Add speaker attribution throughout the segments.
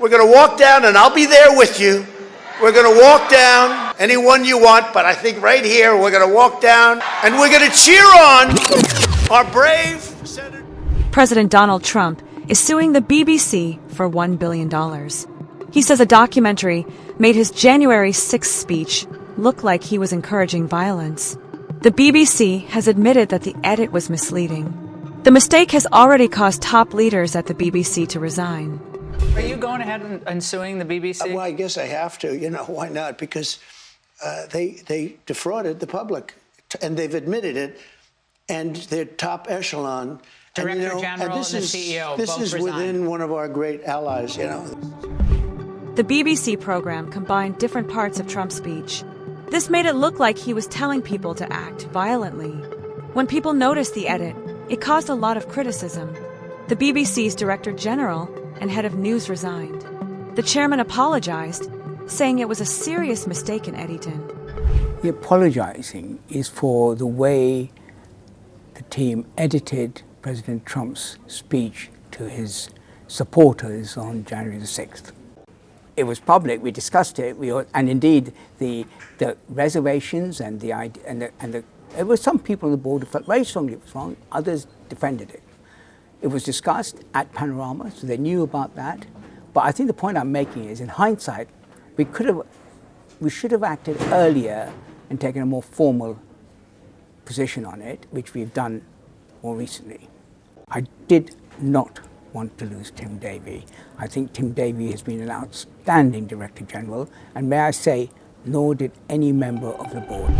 Speaker 1: We're going to walk down, and I'll be there with you. We're going to walk down anyone you want, but I think right here we're going to walk down, and we're going to cheer on our brave Senator.
Speaker 2: President Donald Trump is suing the BBC for $1 billion. He says a documentary made his January 6th speech look like he was encouraging violence. The BBC has admitted that the edit was misleading. The mistake has already caused top leaders at the BBC to resign.
Speaker 3: Are you going ahead and suing the BBC?
Speaker 1: Well, I guess I have to. You know, why not? Because they defrauded the public, and they've admitted it, and their top echelon.
Speaker 3: Director General and the CEO
Speaker 1: This
Speaker 3: both
Speaker 1: is
Speaker 3: resigned.
Speaker 1: within one of our great allies, you know.
Speaker 2: The BBC program combined different parts of Trump's speech. This made it look like he was telling people to act violently. When people noticed the edit, it caused a lot of criticism. The BBC's Director General and head of news resigned. The chairman apologized, saying it was a serious mistake in editing.
Speaker 4: The apologizing is for the way the team edited President Trump's speech to his supporters on January the 6th. It was public, we discussed it, and indeed the reservations and there were some people on the board who felt very strongly it was wrong, others defended it. It was discussed at Panorama, so they knew about that. But I think the point I'm making is, in hindsight, we should have acted earlier and taken a more formal position on it, which we've done more recently. I did not want to lose Tim Davie. I think Tim Davie has been an outstanding Director General, and may I say, nor did any member of the board.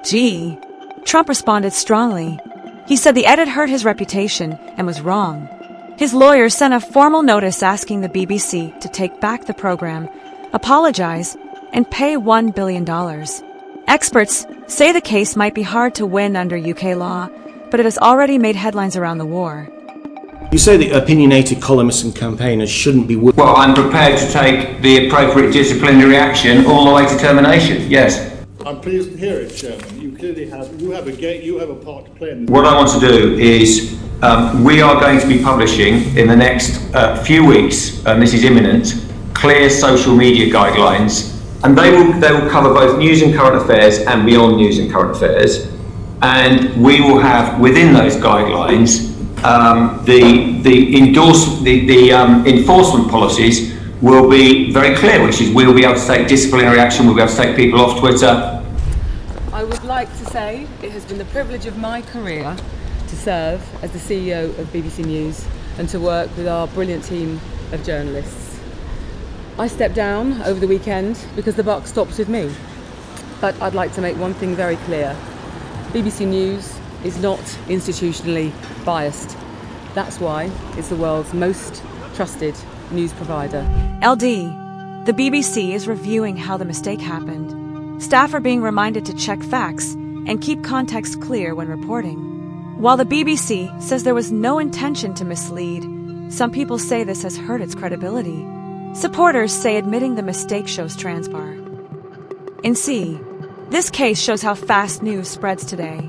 Speaker 2: Gee, Trump responded strongly. He said the edit hurt his reputation and was wrong. His lawyers sent a formal notice asking the BBC to take back the program, apologize, and pay $1 billion. Experts say the case might be hard to win under UK law, but it has already made headlines around the war.
Speaker 5: You say that opinionated columnists and campaigners shouldn't be...
Speaker 6: Well, I'm prepared to take the appropriate disciplinary action all the way to termination, yes.
Speaker 7: I'm pleased to hear it, Chairman. You clearly have a part to play in this.
Speaker 6: What I want to do is, we are going to be publishing in the next few weeks, and this is imminent, clear social media guidelines, and they will cover both news and current affairs and beyond news and current affairs. And we will have within those guidelines the enforcement policies will be very clear, which is we'll be able to take disciplinary action, we'll be able to take people off Twitter.
Speaker 8: I would like to say it has been the privilege of my career to serve as the CEO of BBC News and to work with our brilliant team of journalists. I stepped down over the weekend because the buck stops with me. But I'd like to make one thing very clear. BBC News is not institutionally biased. That's why it's the world's most trusted news provider.
Speaker 2: LD, the BBC is reviewing how the mistake happened. Staff are being reminded to check facts and keep context clear when reporting. While the BBC says there was no intention to mislead, some people say this has hurt its credibility. Supporters say admitting the mistake shows transbar. In C, this case shows how fast news spreads today.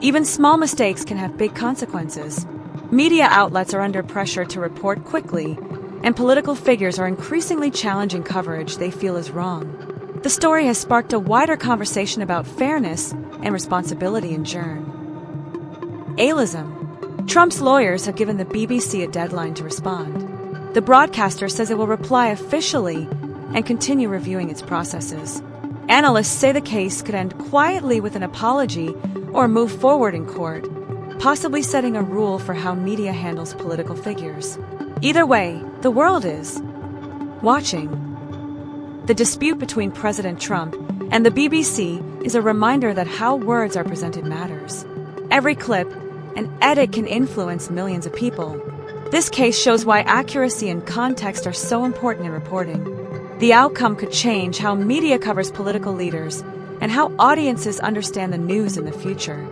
Speaker 2: Even small mistakes can have big consequences. Media outlets are under pressure to report quickly, and political figures are increasingly challenging coverage they feel is wrong. The story has sparked a wider conversation about fairness and responsibility in journalism. Ableism. Trump's lawyers have given the BBC a deadline to respond. The broadcaster says it will reply officially and continue reviewing its processes. Analysts say the case could end quietly with an apology or move forward in court, possibly setting a rule for how media handles political figures. Either way, the world is watching. The dispute between President Trump and the BBC is a reminder that how words are presented matters. Every clip and edit can influence millions of people. This case shows why accuracy and context are so important in reporting. The outcome could change how media covers political leaders and how audiences understand the news in the future.